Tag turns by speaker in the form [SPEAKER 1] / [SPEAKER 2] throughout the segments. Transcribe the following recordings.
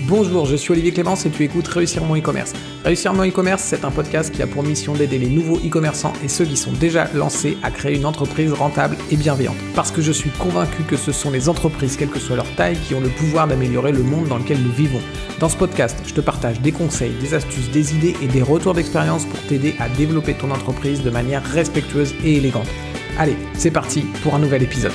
[SPEAKER 1] Bonjour, je suis Olivier Clémence et tu écoutes Réussir mon e-commerce. Réussir mon e-commerce, c'est un podcast qui a pour mission d'aider les nouveaux e-commerçants et ceux qui sont déjà lancés à créer une entreprise rentable et bienveillante. Parce que je suis convaincu que ce sont les entreprises, quelle que soit leur taille, qui ont le pouvoir d'améliorer le monde dans lequel nous vivons. Dans ce podcast, je te partage des conseils, des astuces, des idées et des retours d'expérience pour t'aider à développer ton entreprise de manière respectueuse et élégante. Allez, c'est parti pour un nouvel épisode.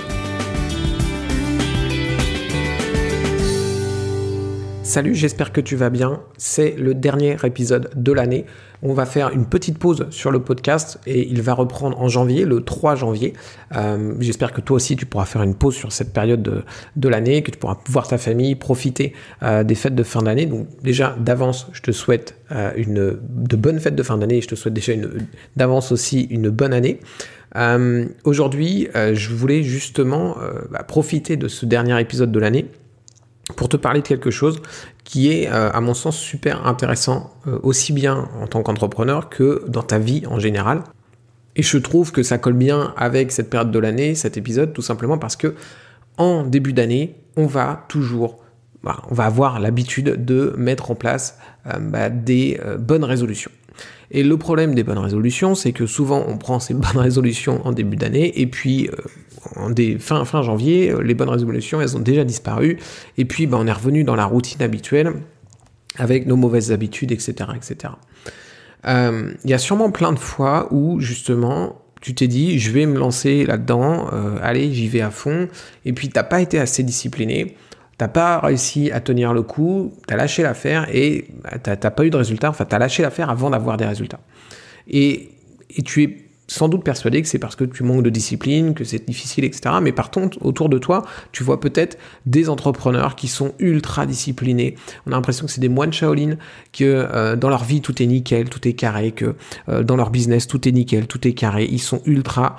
[SPEAKER 1] Salut, j'espère que tu vas bien. C'est le dernier épisode de l'année. On va faire une petite pause sur le podcast et il va reprendre en janvier, le 3 janvier. J'espère que toi aussi, tu pourras faire une pause sur cette période de l'année, que tu pourras voir ta famille, profiter des fêtes de fin d'année. Donc déjà, d'avance, je te souhaite de bonnes fêtes de fin d'année et je te souhaite déjà d'avance aussi une bonne année. Aujourd'hui, je voulais justement profiter de ce dernier épisode de l'année pour te parler de quelque chose qui est, à mon sens, super intéressant, aussi bien en tant qu'entrepreneur que dans ta vie en général. Et je trouve que ça colle bien avec cette période de l'année, cet épisode, tout simplement parce que en début d'année, on va avoir l'habitude de mettre en place des bonnes résolutions. Et le problème des bonnes résolutions, c'est que souvent on prend ces bonnes résolutions en début d'année et puis fin janvier, les bonnes résolutions, elles ont déjà disparu et puis on est revenu dans la routine habituelle avec nos mauvaises habitudes, etc. etc. Il y a sûrement plein de fois où justement tu t'es dit je vais me lancer là-dedans, allez j'y vais à fond et puis t'as pas été assez discipliné. T'as pas réussi à tenir le coup, t'as lâché l'affaire et t'as pas eu de résultat, enfin t'as lâché l'affaire avant d'avoir des résultats. Et tu es sans doute persuadé que c'est parce que tu manques de discipline, que c'est difficile, etc. Mais par contre, autour de toi, tu vois peut-être des entrepreneurs qui sont ultra disciplinés. On a l'impression que c'est des moines Shaolin, que dans leur vie, tout est nickel, tout est carré, que dans leur business, tout est nickel, tout est carré. Ils sont ultra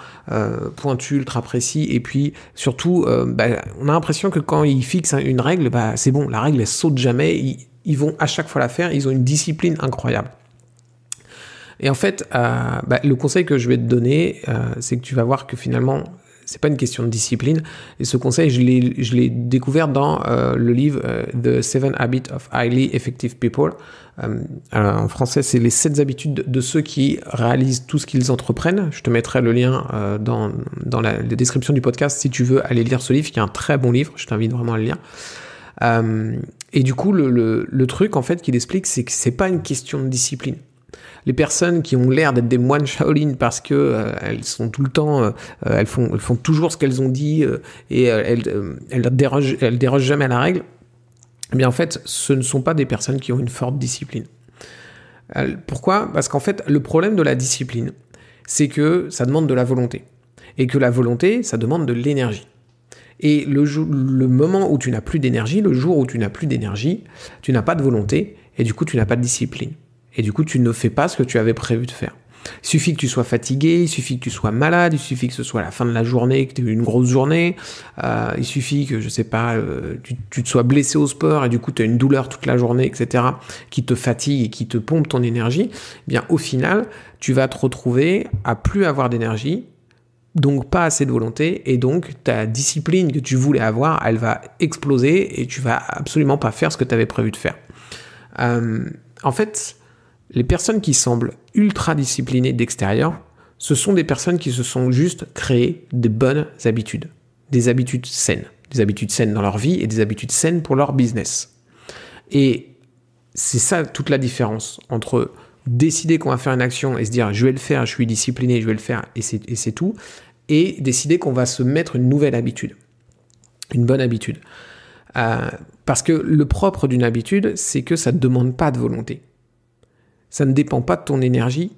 [SPEAKER 1] pointus, ultra précis. Et puis, surtout, on a l'impression que quand ils fixent une règle, c'est bon, la règle, elle saute jamais. Ils vont à chaque fois la faire. Ils ont une discipline incroyable. Et en fait, le conseil que je vais te donner, c'est que tu vas voir que finalement, c'est pas une question de discipline. Et ce conseil, je l'ai découvert dans le livre The 7 Habits of Highly Effective People. Alors, en français, c'est les 7 habitudes de ceux qui réalisent tout ce qu'ils entreprennent. Je te mettrai le lien dans la description du podcast si tu veux aller lire ce livre, qui est un très bon livre. Je t'invite vraiment à le lire. Et du coup, le truc en fait qu'il explique, c'est que c'est pas une question de discipline. Les personnes qui ont l'air d'être des moines Shaolin parce que elles sont tout le temps, elles font toujours ce qu'elles ont dit et elles dérogent jamais à la règle. Eh bien en fait, ce ne sont pas des personnes qui ont une forte discipline. Pourquoi ? Parce qu'en fait, le problème de la discipline, c'est que ça demande de la volonté et que la volonté, ça demande de l'énergie. Et le moment où tu n'as plus d'énergie, le jour où tu n'as plus d'énergie, tu n'as pas de volonté et du coup tu n'as pas de discipline. Et du coup, tu ne fais pas ce que tu avais prévu de faire. Il suffit que tu sois fatigué, il suffit que tu sois malade, il suffit que ce soit la fin de la journée, que tu aies eu une grosse journée, il suffit que, je sais pas, tu te sois blessé au sport et du coup, tu as une douleur toute la journée, etc., qui te fatigue et qui te pompe ton énergie. Eh bien, au final, tu vas te retrouver à plus avoir d'énergie, donc pas assez de volonté, et donc ta discipline que tu voulais avoir, elle va exploser et tu vas absolument pas faire ce que tu avais prévu de faire. En fait, les personnes qui semblent ultra disciplinées d'extérieur, ce sont des personnes qui se sont juste créées des bonnes habitudes, des habitudes saines dans leur vie et des habitudes saines pour leur business. Et c'est ça toute la différence entre décider qu'on va faire une action et se dire je vais le faire, je suis discipliné, je vais le faire et c'est tout, et décider qu'on va se mettre une nouvelle habitude, une bonne habitude. Parce que le propre d'une habitude, c'est que ça ne demande pas de volonté. Ça ne dépend pas de ton énergie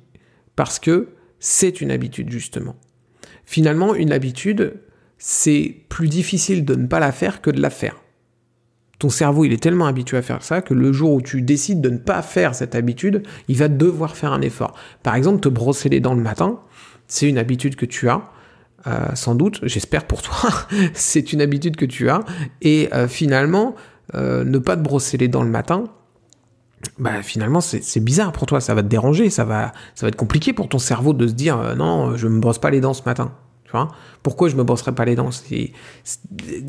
[SPEAKER 1] parce que c'est une habitude, justement. Finalement, une habitude, c'est plus difficile de ne pas la faire que de la faire. Ton cerveau, il est tellement habitué à faire ça que le jour où tu décides de ne pas faire cette habitude, il va devoir faire un effort. Par exemple, te brosser les dents le matin, c'est une habitude que tu as, sans doute, j'espère pour toi, c'est une habitude que tu as, et finalement, ne pas te brosser les dents le matin, finalement c'est bizarre pour toi, ça va te déranger, ça va être compliqué pour ton cerveau de se dire non, je me brosse pas les dents ce matin. Tu vois. Pourquoi je me brosserais pas les dents?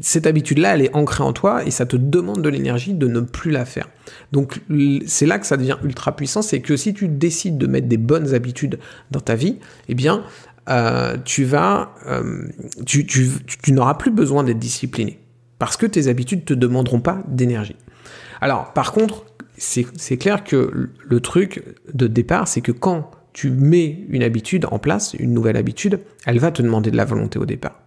[SPEAKER 1] Cette habitude-là, elle est ancrée en toi et ça te demande de l'énergie de ne plus la faire. Donc, c'est là que ça devient ultra puissant, c'est que si tu décides de mettre des bonnes habitudes dans ta vie, eh bien, tu n'auras plus besoin d'être discipliné parce que tes habitudes te demanderont pas d'énergie. Alors, par contre, c'est clair que le truc de départ, c'est que quand tu mets une habitude en place, une nouvelle habitude, elle va te demander de la volonté au départ.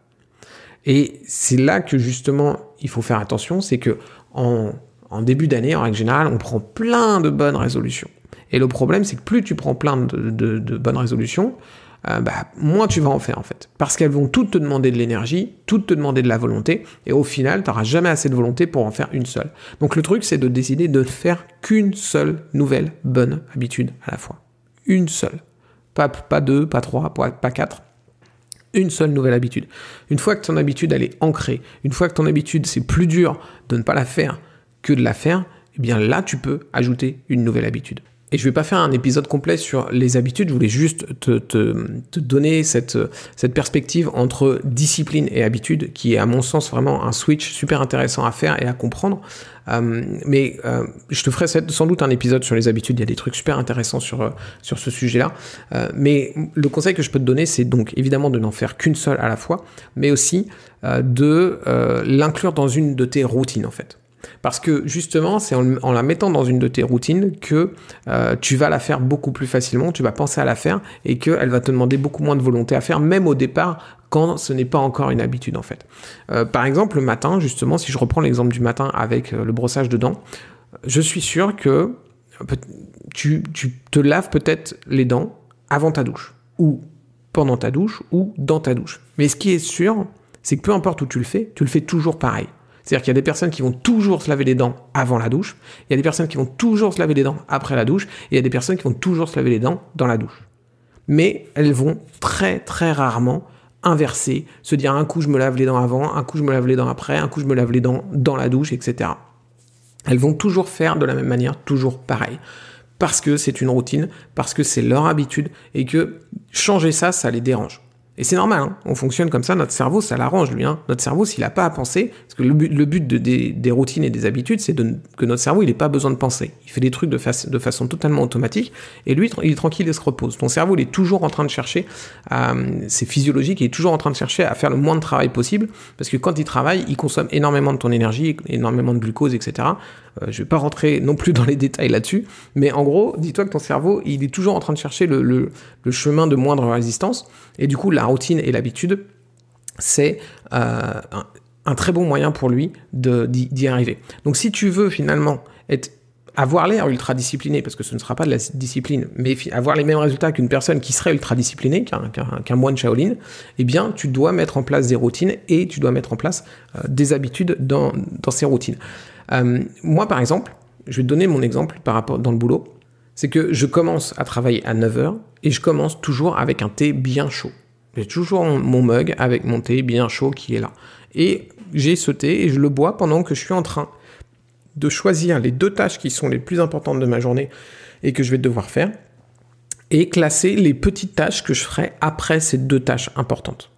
[SPEAKER 1] Et c'est là que justement, il faut faire attention, c'est que en début d'année, en règle générale, on prend plein de bonnes résolutions. Et le problème, c'est que plus tu prends plein de bonnes résolutions, moins tu vas en faire en fait. Parce qu'elles vont toutes te demander de l'énergie, toutes te demander de la volonté, et au final, tu n'auras jamais assez de volonté pour en faire une seule. Donc le truc, c'est de décider de ne faire qu'une seule nouvelle bonne habitude à la fois. Une seule. Pas deux, pas trois, pas quatre. Une seule nouvelle habitude. Une fois que ton habitude, elle est ancrée, une fois que ton habitude, c'est plus dur de ne pas la faire que de la faire, eh bien là, tu peux ajouter une nouvelle habitude. Et je ne vais pas faire un épisode complet sur les habitudes, je voulais juste te donner cette perspective entre discipline et habitude, qui est à mon sens vraiment un switch super intéressant à faire et à comprendre. Je te ferai sans doute un épisode sur les habitudes, il y a des trucs super intéressants sur ce sujet-là. Mais le conseil que je peux te donner, c'est donc évidemment de n'en faire qu'une seule à la fois, mais aussi de l'inclure dans une de tes routines en fait. Parce que justement, c'est en la mettant dans une de tes routines que tu vas la faire beaucoup plus facilement, tu vas penser à la faire et qu'elle va te demander beaucoup moins de volonté à faire, même au départ, quand ce n'est pas encore une habitude en fait. Par exemple, le matin, justement, si je reprends l'exemple du matin avec le brossage de dents, je suis sûr que tu te laves peut-être les dents avant ta douche, ou pendant ta douche, ou dans ta douche. Mais ce qui est sûr, c'est que peu importe où tu le fais toujours pareil. C'est-à-dire qu'il y a des personnes qui vont toujours se laver les dents avant la douche, il y a des personnes qui vont toujours se laver les dents après la douche, et il y a des personnes qui vont toujours se laver les dents dans la douche. Mais elles vont très très rarement inverser, se dire un coup je me lave les dents avant, un coup je me lave les dents après, un coup je me lave les dents dans la douche, etc. Elles vont toujours faire de la même manière, toujours pareil. Parce que c'est une routine, parce que c'est leur habitude, et que changer ça les dérange. Et c'est normal, hein, on fonctionne comme ça, notre cerveau, ça l'arrange lui. Hein. Notre cerveau, s'il n'a pas à penser, parce que le but des routines et des habitudes, c'est que notre cerveau, il n'ait pas besoin de penser. Il fait des trucs de façon totalement automatique, et lui, il est tranquille et se repose. Ton cerveau, il est toujours en train de chercher, c'est physiologique, il est toujours en train de chercher à faire le moins de travail possible, parce que quand il travaille, il consomme énormément de ton énergie, énormément de glucose, etc. Je ne vais pas rentrer non plus dans les détails là-dessus, mais en gros, dis-toi que ton cerveau, il est toujours en train de chercher le chemin de moindre résistance, et du coup, la routine et l'habitude, c'est un très bon moyen pour lui d'y arriver. Donc si tu veux finalement avoir l'air ultra discipliné, parce que ce ne sera pas de la discipline, mais avoir les mêmes résultats qu'une personne qui serait ultra disciplinée, qu'un moine Shaolin, eh bien tu dois mettre en place des routines et tu dois mettre en place des habitudes dans ces routines. Moi par exemple, je vais te donner mon exemple par rapport dans le boulot, c'est que je commence à travailler à 9h et je commence toujours avec un thé bien chaud. J'ai toujours mon mug avec mon thé bien chaud qui est là. Et j'ai ce thé et je le bois pendant que je suis en train de choisir les 2 tâches qui sont les plus importantes de ma journée et que je vais devoir faire, et classer les petites tâches que je ferai après ces 2 tâches importantes.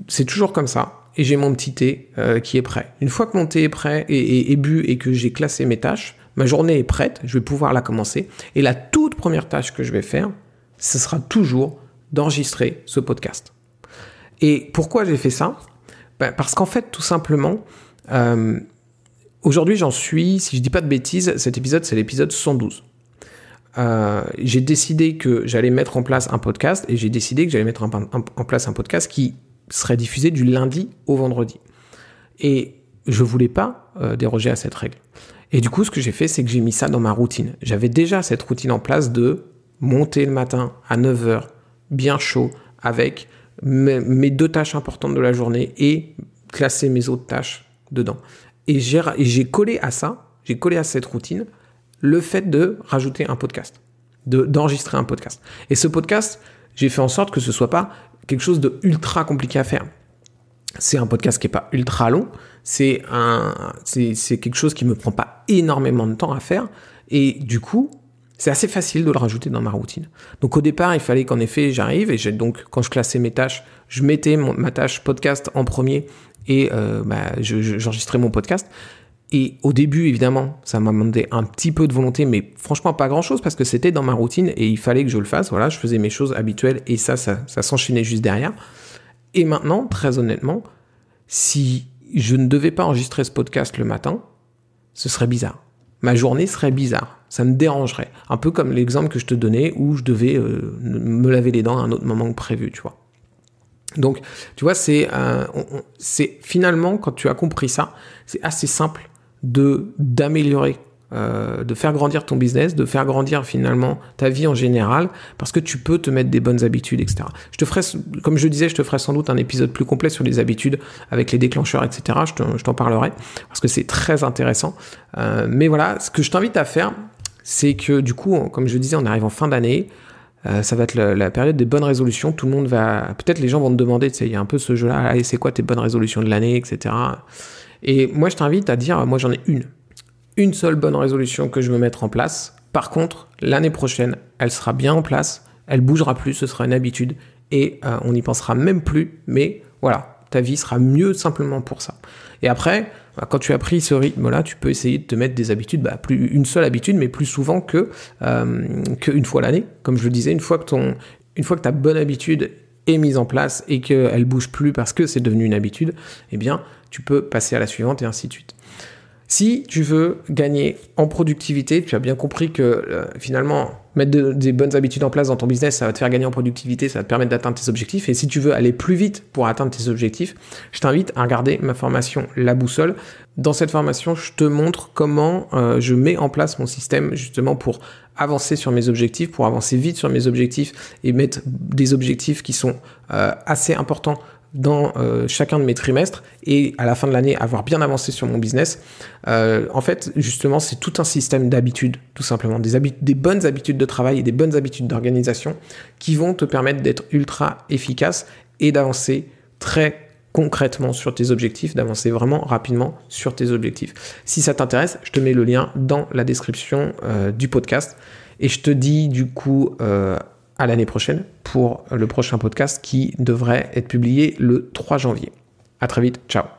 [SPEAKER 1] C'est toujours comme ça, et j'ai mon petit thé qui est prêt. Une fois que mon thé est prêt et bu et que j'ai classé mes tâches, ma journée est prête, je vais pouvoir la commencer, et la toute première tâche que je vais faire, ce sera toujours d'enregistrer ce podcast. Et pourquoi j'ai fait ça ? Parce qu'en fait, tout simplement, aujourd'hui, j'en suis, si je dis pas de bêtises, cet épisode, c'est l'épisode 112. J'ai décidé que j'allais mettre en place un podcast, et j'ai décidé que j'allais mettre en place un podcast qui serait diffusé du lundi au vendredi. Et je voulais pas déroger à cette règle. Et du coup, ce que j'ai fait, c'est que j'ai mis ça dans ma routine. J'avais déjà cette routine en place de monter le matin à 9h, bien chaud, avec mes 2 tâches importantes de la journée et classer mes autres tâches dedans. Et j'ai collé à cette routine, le fait de rajouter un podcast, d'enregistrer un podcast. Et ce podcast, j'ai fait en sorte que ce soit pas quelque chose de ultra compliqué à faire. C'est un podcast qui est pas ultra long, c'est quelque chose qui me prend pas énormément de temps à faire, et du coup, c'est assez facile de le rajouter dans ma routine. Donc au départ, il fallait qu'en effet j'arrive, et donc quand je classais mes tâches, je mettais ma tâche podcast en premier, et j'enregistrais mon podcast. Et au début, évidemment, ça m'a demandé un petit peu de volonté, mais franchement pas grand-chose, parce que c'était dans ma routine et il fallait que je le fasse. Voilà, je faisais mes choses habituelles et ça s'enchaînait juste derrière. Et maintenant, très honnêtement, si je ne devais pas enregistrer ce podcast le matin, ce serait bizarre. Ma journée serait bizarre. Ça me dérangerait. Un peu comme l'exemple que je te donnais où je devais me laver les dents à un autre moment que prévu, tu vois. Donc, tu vois, c'est finalement, quand tu as compris ça, c'est assez simple d'améliorer, de faire grandir ton business, de faire grandir finalement ta vie en général, parce que tu peux te mettre des bonnes habitudes, etc. Comme je disais, je te ferai sans doute un épisode plus complet sur les habitudes avec les déclencheurs, etc. Je t'en parlerai, parce que c'est très intéressant. Mais voilà, ce que je t'invite à faire, c'est que du coup, comme je disais, on arrive en fin d'année, ça va être la période des bonnes résolutions. Tout le monde peut-être les gens vont te demander, tu sais, il y a un peu ce jeu-là, allez, c'est quoi tes bonnes résolutions de l'année, etc. Et moi, je t'invite à dire, moi, j'en ai une seule bonne résolution que je veux mettre en place. Par contre, l'année prochaine, elle sera bien en place, elle bougera plus, ce sera une habitude, et on n'y pensera même plus, mais voilà, ta vie sera mieux simplement pour ça. Et après, quand tu as pris ce rythme-là, tu peux essayer de te mettre des habitudes, plus une seule habitude, mais plus souvent qu'une fois l'année. Comme je le disais, une fois que ta bonne habitude est mise en place et qu'elle bouge plus parce que c'est devenu une habitude, eh bien, tu peux passer à la suivante et ainsi de suite. Si tu veux gagner en productivité, tu as bien compris que finalement, mettre des bonnes habitudes en place dans ton business, ça va te faire gagner en productivité, ça va te permettre d'atteindre tes objectifs. Et si tu veux aller plus vite pour atteindre tes objectifs, je t'invite à regarder ma formation La Boussole. Dans cette formation, je te montre comment je mets en place mon système justement pour avancer sur mes objectifs, pour avancer vite sur mes objectifs et mettre des objectifs qui sont assez importants dans chacun de mes trimestres et à la fin de l'année avoir bien avancé sur mon business. En fait, justement, c'est tout un système d'habitudes, tout simplement, des bonnes habitudes de travail et des bonnes habitudes d'organisation qui vont te permettre d'être ultra efficace et d'avancer très concrètement sur tes objectifs, d'avancer vraiment rapidement sur tes objectifs. Si ça t'intéresse, je te mets le lien dans la description du podcast et je te dis du coup à l'année prochaine pour le prochain podcast qui devrait être publié le 3 janvier. À très vite, ciao.